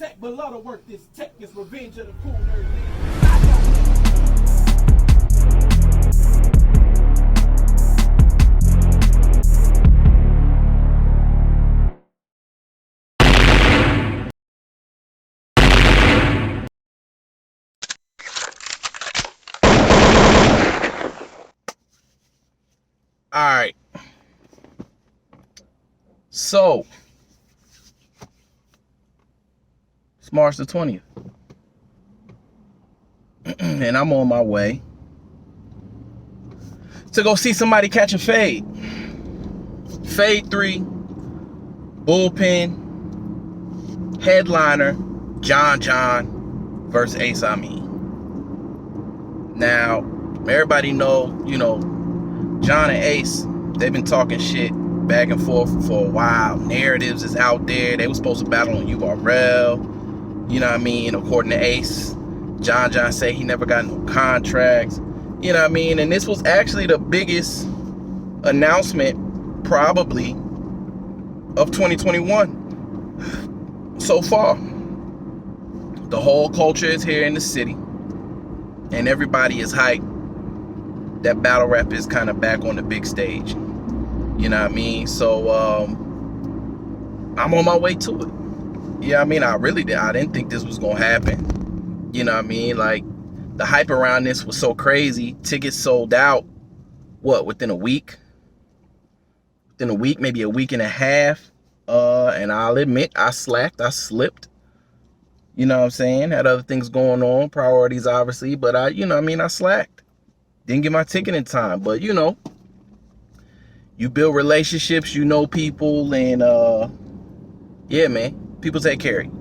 tech, but love to work this tech. It's revenge of the Kool Nerd league. All right. So, it's March the 20th. And I'm on my way to go see somebody catch a fade. Fad3, Bullpen, headliner, John versus Ace Amin. Now, everybody know, John and Ace, they've been talking shit back and forth for a while. Narratives is out there. They were supposed to battle on URL. You know what I mean? According to Ace, John say he never got no contracts. You know what I mean? And this was actually the biggest announcement probably of 2021 so far. The whole culture is here in the city, and everybody is hyped that battle rap is kind of back on the big stage. You know what I mean? So I'm on my way to it. Yeah, I mean, I didn't think this was gonna happen. You know what I mean? Like, the hype around this was so crazy. Tickets sold out, within a week? Within a week, maybe a week and a half. And I'll admit, I slacked, I slipped. You know what I'm saying? Had other things going on, priorities obviously, but I slacked. Didn't get my ticket in time, but you build relationships, people, and yeah, man, people take care of you.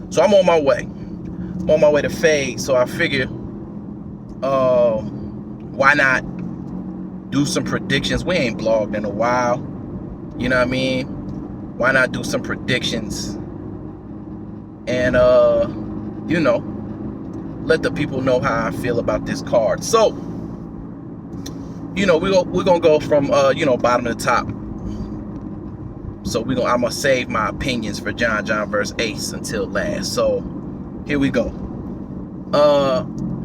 So I'm on my way. I'm on my way to Fade, so I figure why not do some predictions? We ain't blogged in a while. You know what I mean? Why not do some predictions and let the people know how I feel about this card. So, we're gonna go from bottom to top. So I'm gonna save my opinions for John versus Ace until last. So here we go.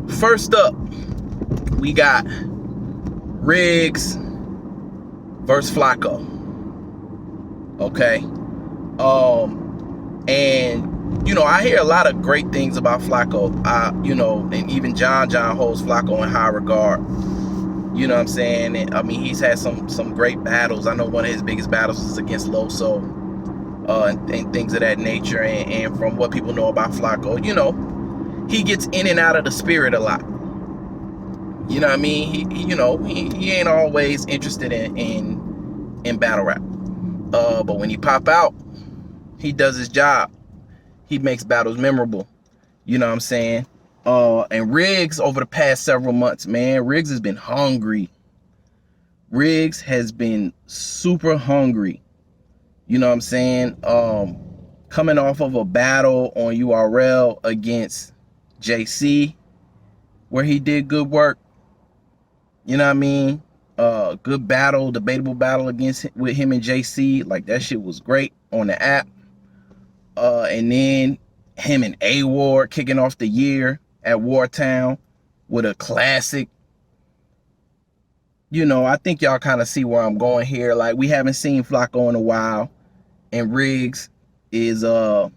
First up, we got Riggs versus Flacco. Okay. And I hear a lot of great things about Flacco. And even John holds Flacco in high regard. You know what I'm saying? And, I mean, he's had some great battles. I know one of his biggest battles is against Loso, and things of that nature. And from what people know about Flacco, he gets in and out of the spirit a lot. You know what I mean? He ain't always interested in battle rap. But when he pop out, he does his job. He makes battles memorable. You know what I'm saying? And Riggs, over the past several months, man, Riggs has been hungry. Riggs has been super hungry. You know what I'm saying? Coming off of a battle on URL against JC, where he did good work. You know what I mean? Good battle, debatable battle with him and JC. Like, that shit was great on the app. And then him and A-Ward kicking off the year at Wartown with a classic. I think y'all kind of see where I'm going here. Like, we haven't seen Flacco in a while, and Riggs is on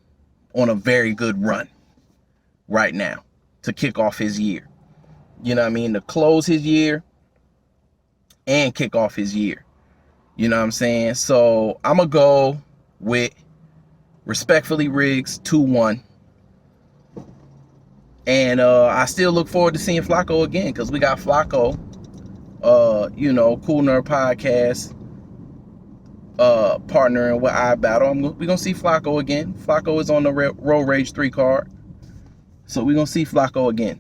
a very good run right now to kick off his year. You know what I mean? To close his year and kick off his year. You know what I'm saying? So I'm going to go with, respectfully, Riggs 2-1. And I still look forward to seeing Flacco again, because we got Flacco, Kool Nerd podcast, partnering with iBattle. We're going to see Flacco again. Flacco is on the Road Rage 3 card. So we're going to see Flacco again.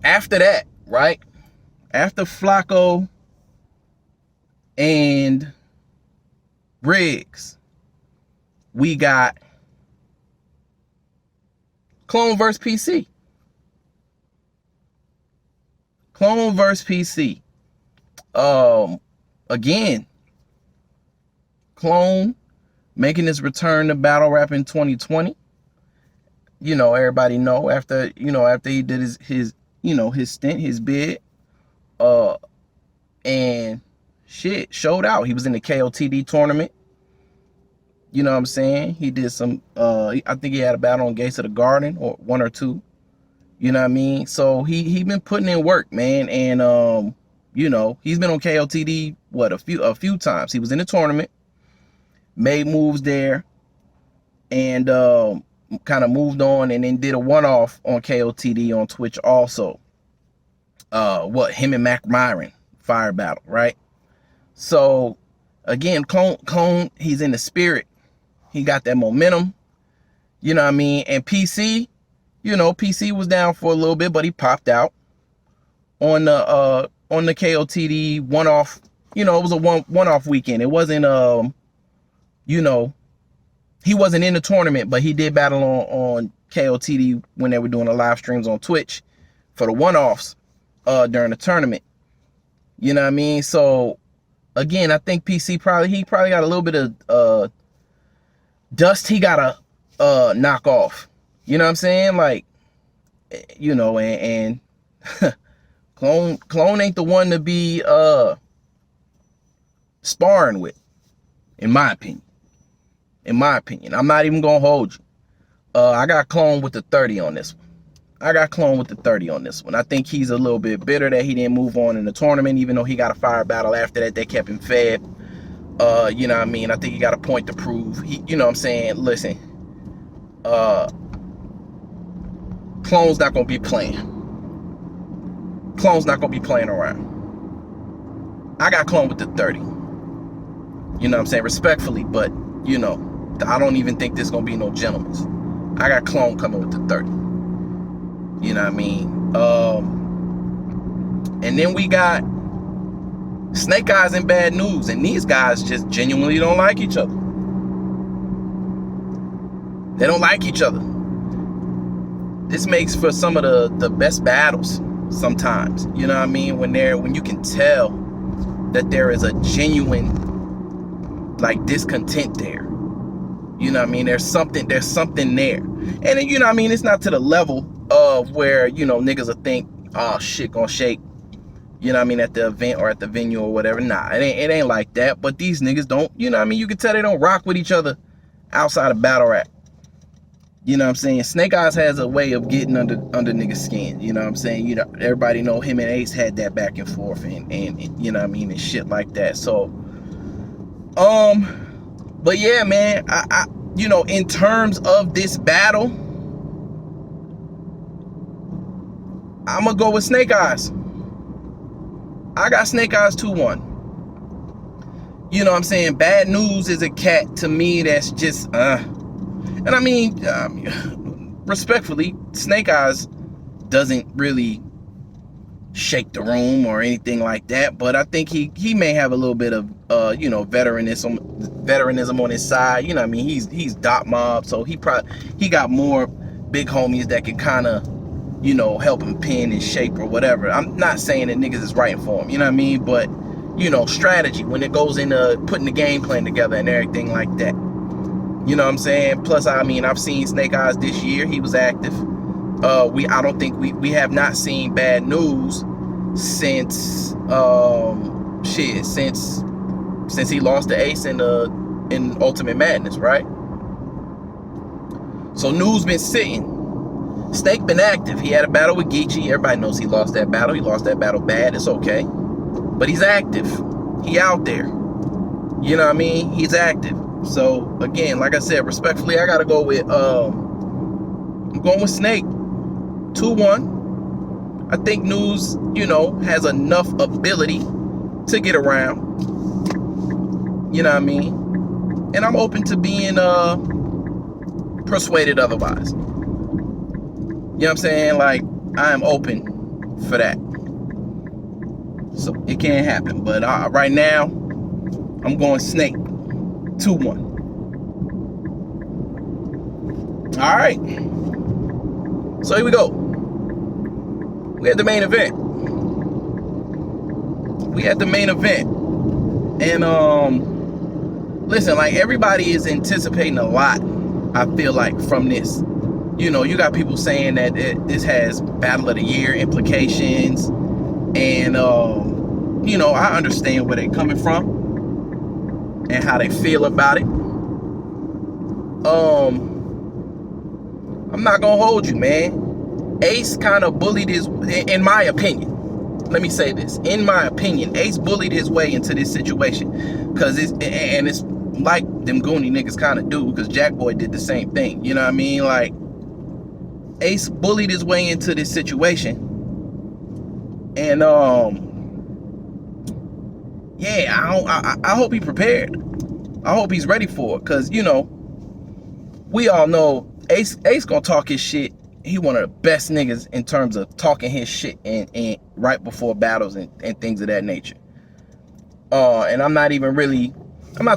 After that, right? After Flacco and Riggs, we got Clone versus PC. Clone versus PC. Again, Clone making his return to battle rap in 2020. You know, everybody know after he did his stint, his bid, and shit, showed out. He was in the KOTD tournament. You know what I'm saying? He did some, I think he had a battle on Gates of the Garden, or one or two. You know what I mean? So he been putting in work, man. And, you know, he's been on KOTD, a few times. He was in the tournament, made moves there, and kind of moved on, and then did a one-off on KOTD on Twitch also. Him and Mac Myron, fire battle, right? So, again, Clone, he's in the spirit. He got that momentum, you know what I mean? And PC, you know, PC was down for a little bit, but he popped out on the KOTD one-off. You know, it was a one-off weekend. It wasn't, you know, he wasn't in the tournament, but he did battle on KOTD when they were doing the live streams on Twitch for the one-offs during the tournament. You know what I mean? So, again, I think PC probably got a little bit of dust he gotta knock off. You know what I'm saying? Like, you know, and Clone ain't the one to be sparring with, in my opinion. I'm not even gonna hold you. I got Clone with the 30 on this one. I think he's a little bit bitter that he didn't move on in the tournament, even though he got a fire battle after that. They kept him fed. You know what I mean? I think he got a point to prove. You know what I'm saying? Listen, Clone's not gonna be playing. Around. I got Clone with the 30. You know what I'm saying? Respectfully, but, you know, I don't even think this gonna be no gentleman's. I got Clone coming with the 30. You know what I mean? And then we got Snake Eyes and Bad News, and these guys just genuinely don't like each other. They don't like each other. This makes for some of the best battles sometimes. You know what I mean? When you can tell that there is a genuine, like, discontent there. You know what I mean? There's something there. And, you know what I mean? It's not to the level of where, you know, niggas will think, oh, shit gonna shake, you know what I mean, at the event or at the venue or whatever. Nah, it ain't like that. But these niggas don't, you know what I mean? You can tell they don't rock with each other outside of battle rap. You know what I'm saying? Snake Eyes has a way of getting under niggas' skin. You know what I'm saying? You know, everybody know him and Ace had that back and forth and you know what I mean, and shit like that. So, but yeah, man, I you know, in terms of this battle, I'm gonna go with Snake Eyes. I got Snake Eyes 2-1. You know what I'm saying? Bad News is a cat to me that's just and I mean, respectfully, Snake Eyes doesn't really shake the room or anything like that, but I think he may have a little bit of you know, veteranism on his side. You know what I mean? He's Dot Mob, so he got more big homies that can kind of, you know, help him pin and shape or whatever. I'm not saying that niggas is writing for him, you know what I mean? But, you know, strategy when it goes into putting the game plan together and everything like that. You know what I'm saying? Plus, I mean, I've seen Snake Eyes this year. He was active. I don't think we have not seen Bad News since since he lost to Ace in Ultimate Madness, right? So News been sitting. Snake been active. He had a battle with Geechee. Everybody knows he lost that battle. He lost that battle bad. It's okay. But he's active. He out there. You know what I mean? He's active. So, again, like I said, respectfully, I got to go with, I'm going with Snake. 2-1. I think News, you know, has enough ability to get around. You know what I mean? And I'm open to being persuaded otherwise. You know what I'm saying? Like, I am open for that. So, it can't happen. But right now, I'm going Snake. 2-1. All right. So here we go. We had the main event. listen, like everybody is anticipating a lot, I feel like, from this. You know, you got people saying that this has Battle of the Year implications, and you know, I understand where they're coming from and how they feel about it. I'm not gonna hold you, man. Ace kind of bullied his, in my opinion. Let me say this, in my opinion, Ace bullied his way into this situation, cause it's like them Goonie niggas kind of do, because Jack Boy did the same thing. You know what I mean? Like, Ace bullied his way into this situation, and yeah, I hope he prepared. I hope he's ready for it, cause you know, we all know Ace gonna talk his shit. He one of the best niggas in terms of talking his shit and right before battles and things of that nature. And I'm not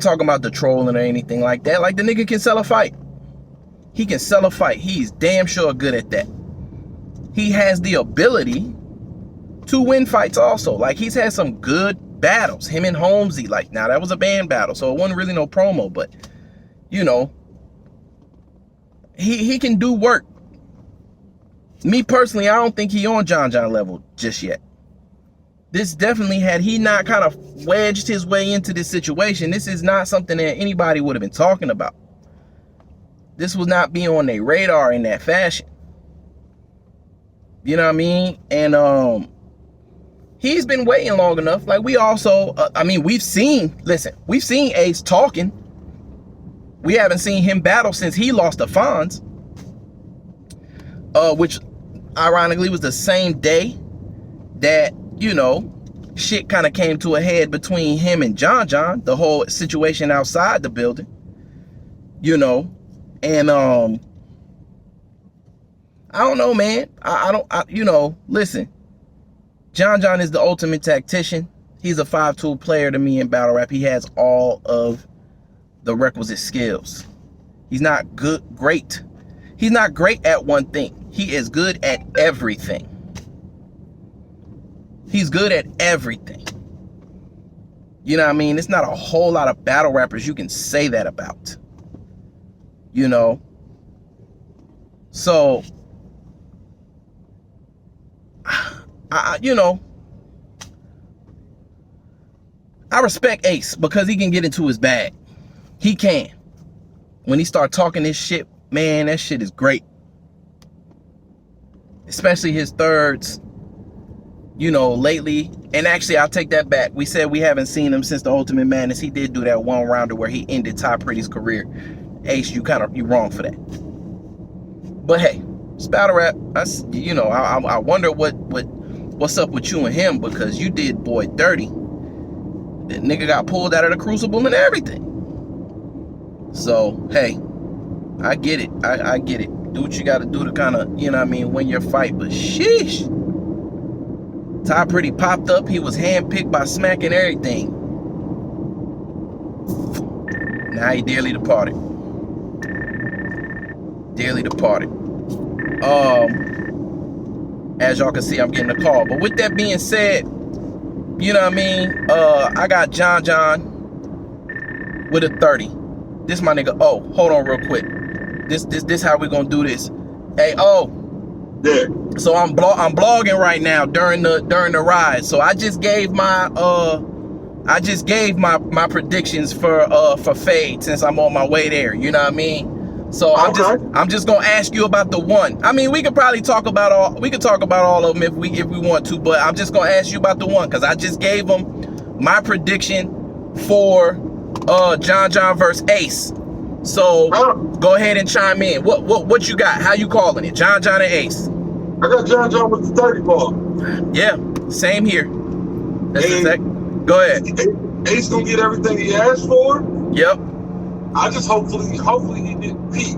talking about the trolling or anything like that. Like, the nigga can sell a fight. He can sell a fight. He's damn sure good at that. He has the ability to win fights also. Like, he's had some good battles. Him and Holmesy. Like, now that was a band battle, so it wasn't really no promo, but you know, he can do work. Me personally, I don't think he on John level just yet. This definitely, had he not kind of wedged his way into this situation, this is not something that anybody would have been talking about. This would not be on their radar in that fashion. You know what I mean? And he's been waiting long enough. Like, we also, we've seen Ace talking. We haven't seen him battle since he lost to Fonz, which ironically was the same day that, you know, shit kind of came to a head between him and John, the whole situation outside the building, you know. And I don't know, man. You know, listen, John is the ultimate tactician. He's a 5-tool player to me in battle rap. He has all of the requisite skills. He's not great. He's not great at one thing. He is good at everything. He's good at everything. You know what I mean? It's not a whole lot of battle rappers you can say that about. You know? So, you know, I respect Ace because he can get into his bag. He can. When he start talking this shit, man, that shit is great. Especially his thirds, you know, lately. And actually, I'll take that back. We said we haven't seen him since the Ultimate Madness. He did do that one rounder where he ended Ty Pretty's career. Ace, you wrong for that. But hey, it's battle rap. You know, I wonder what's up with you and him, because you did boy dirty. The nigga got pulled out of the crucible and everything. So hey, I get it. I get it. Do what you got to do to kind of, you know what I mean, win your fight. But sheesh, Ty Pretty popped up. He was handpicked by Smack and everything. Now he dearly departed. Dearly departed. As y'all can see, I'm getting a call. But with that being said, you know what I mean? I got John with a 30. This my nigga. Oh, hold on real quick. This how we gonna do this. Hey, yeah. So I'm blogging right now during the ride. So I just gave my predictions for Fade, since I'm on my way there. You know what I mean? So I'm just gonna ask you about the one. I mean, we could probably talk about all of them if we want to, but I'm just gonna ask you about the one, because I just gave them my prediction for John versus Ace. So go ahead and chime in. What you got? How you calling it? John and Ace. I got John with the 30 ball. Yeah, same here. That's exact. Go ahead. Ace gonna get everything he asked for. Yep. I just hopefully he didn't peak,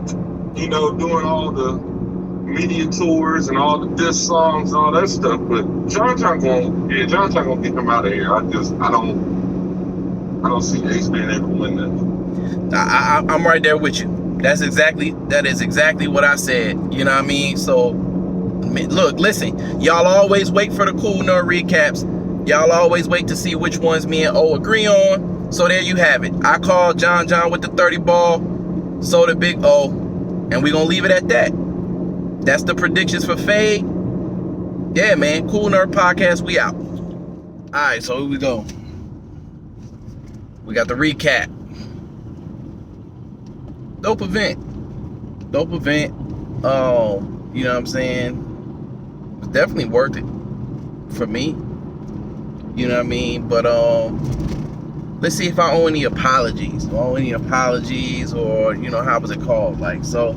you know, doing all the media tours and all the diss songs and all that stuff. But John gonna get him out of here. I don't see Ace being able to win that. I'm right there with you. That is exactly what I said. You know what I mean? So look, listen, y'all always wait for the Kool Nerd recaps. Y'all always wait to see which ones me and O agree on. So there you have it. I called John with the 30 ball. So did Big O. And we're going to leave it at that. That's the predictions for Fade. Yeah, man. Kool Nerd Podcast. We out. All right, so here we go. We got the recap. Dope event. You know what I'm saying? It was definitely worth it for me. You know what I mean? But let's see if I owe any apologies. Or, you know, how was it called? Like, so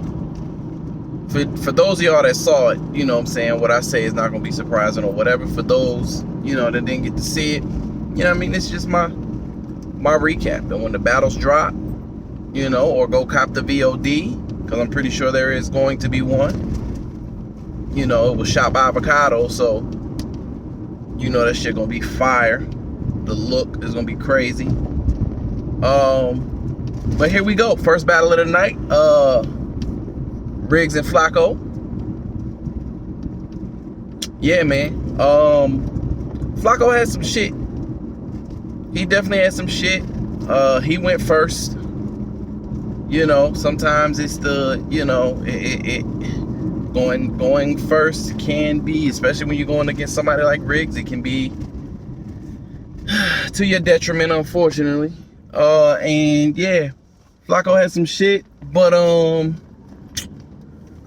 for those of y'all that saw it, you know what I'm saying, what I say is not gonna be surprising or whatever. For those, you know, that didn't get to see it, you know what I mean? It's just my recap. And when the battles drop, you know, or go cop the VOD, because I'm pretty sure there is going to be one. You know, it was shot by Avocado, so you know that shit gonna be fire. The look is gonna be crazy. But here we go. First battle of the night. Riggs and Flacco. Yeah, man. Flacco had some shit. He definitely had some shit. He went first. You know, sometimes it's the, you know, going first can be, especially when you're going against somebody like Riggs, it can be to your detriment, unfortunately. And yeah, Flacco had some shit, but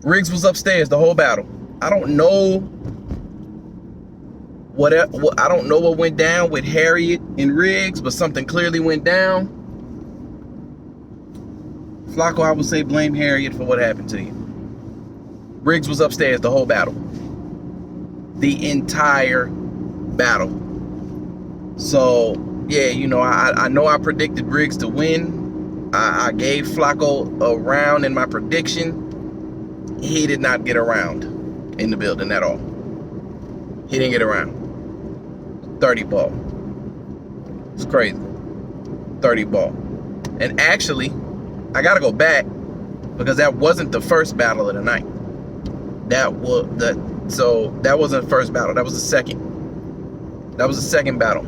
Riggs was upstairs the whole battle. I don't know what went down with Harriet and Riggs, but something clearly went down. Flacco, I would say blame Harriet for what happened to you. Riggs was upstairs the whole battle. The entire battle. So, yeah, you know, I know I predicted Riggs to win. I gave Flacco a round in my prediction. He did not get around in the building at all. He didn't get around. 30 ball. It's crazy. 30 ball. And actually, I gotta go back because that wasn't the first battle of the night. That wasn't the first battle. That was the second. That was the second battle.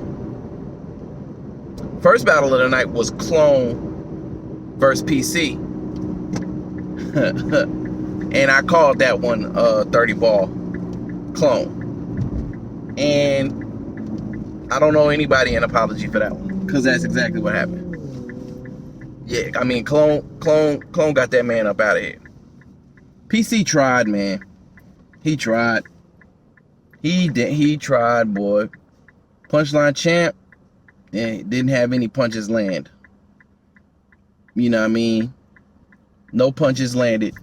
First battle of the night was Clone versus PC. And I called that one 30 ball Clone. And I don't owe anybody an apology for that one, because that's exactly what happened. Yeah, I mean, Clone got that man up out of here. PC tried, man. He tried. He tried, boy. Punchline champ, didn't have any punches land. You know what I mean? No punches landed.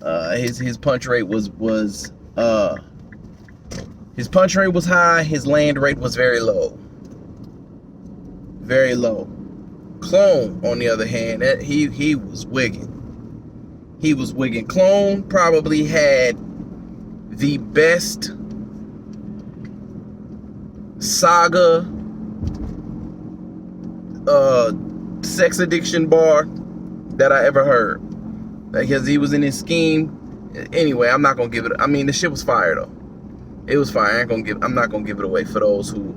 His punch rate was his punch rate was high. His land rate was very low. Very low. Clone, on the other hand, he was wigging. He was wigging. Clone probably had the best saga sex addiction bar that I ever heard, because he was in his scheme. Anyway, I'm not gonna give it. I mean, the shit was fire though. It was fire. I'm not gonna give it away for those who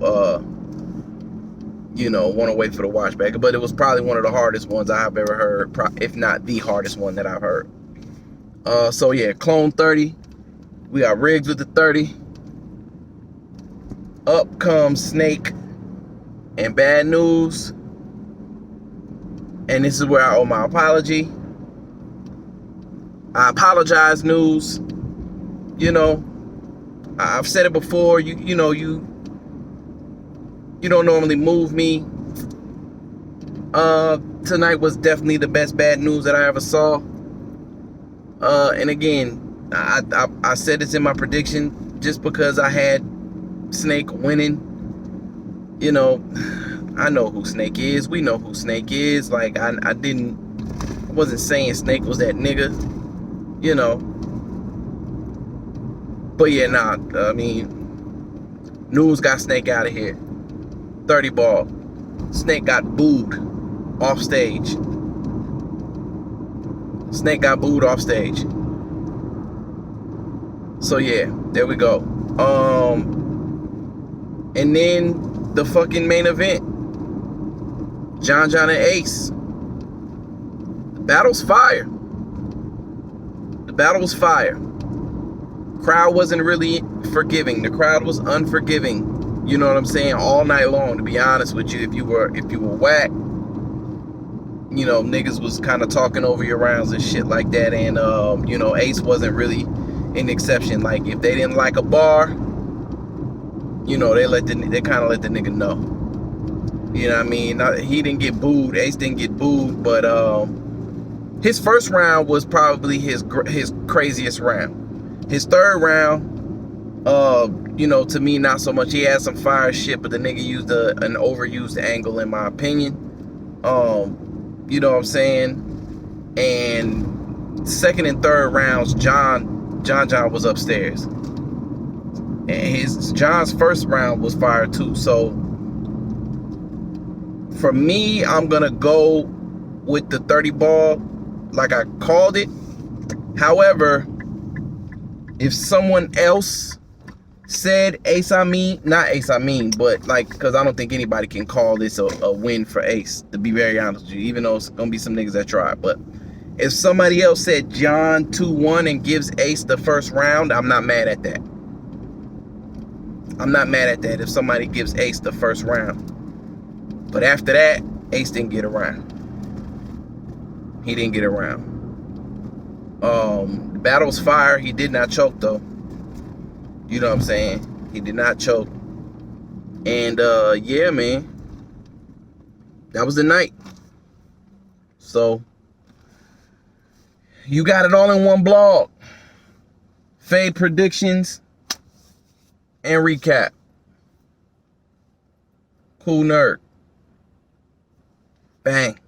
you know, want to wait for the watch back. But it was probably one of the hardest ones I have ever heard, if not the hardest one that I've heard. So yeah, Clone 30. We got Riggs with the 30. Up comes Snake and Bad News. And this is where I owe my apology. I apologize, News. You know, I've said it before. You don't normally move me. Tonight was definitely the best Bad News that I ever saw. And again, I said this in my prediction just because I had Snake winning. You know, I know who Snake is. We know who Snake is. Like, I wasn't saying Snake was that nigga, you know. But yeah, nah, I mean, News got Snake out of here. 30 ball. Snake got booed off stage. Snake got booed off stage. So yeah, there we go. And then the fucking main event. John and Ace. The battle's fire. The battle was fire. Crowd wasn't really forgiving. The crowd was unforgiving. You know what I'm saying? All night long, to be honest with you. If you were whack, you know, niggas was kind of talking over your rounds and shit like that. And you know, Ace wasn't really an exception. Like, if they didn't like a bar, you know, they kind of let the nigga know. You know what I mean? He didn't get booed. Ace didn't get booed, but his first round was probably his craziest round. His third round, you know, to me, not so much. He had some fire shit, but the nigga used an overused angle, in my opinion. You know what I'm saying? And second and third rounds, John was upstairs. And John's first round was fire too. So for me, I'm gonna go with the 30 ball, like I called it. However, if someone else said Ace Amin, not Ace Amin, but like, because I don't think anybody can call this a win for Ace, to be very honest with you, even though it's gonna be some niggas that try. But if somebody else said John 2-1 and gives Ace the first round, I'm not mad at that. I'm not mad at that if somebody gives Ace the first round. But after that, Ace didn't get a round. He didn't get a round. The battle was fire. He did not choke though. You know what I'm saying? He did not choke. And yeah, man. That was the night. So you got it all in one blog. Fade predictions and recap. Kool Nerd. Bang.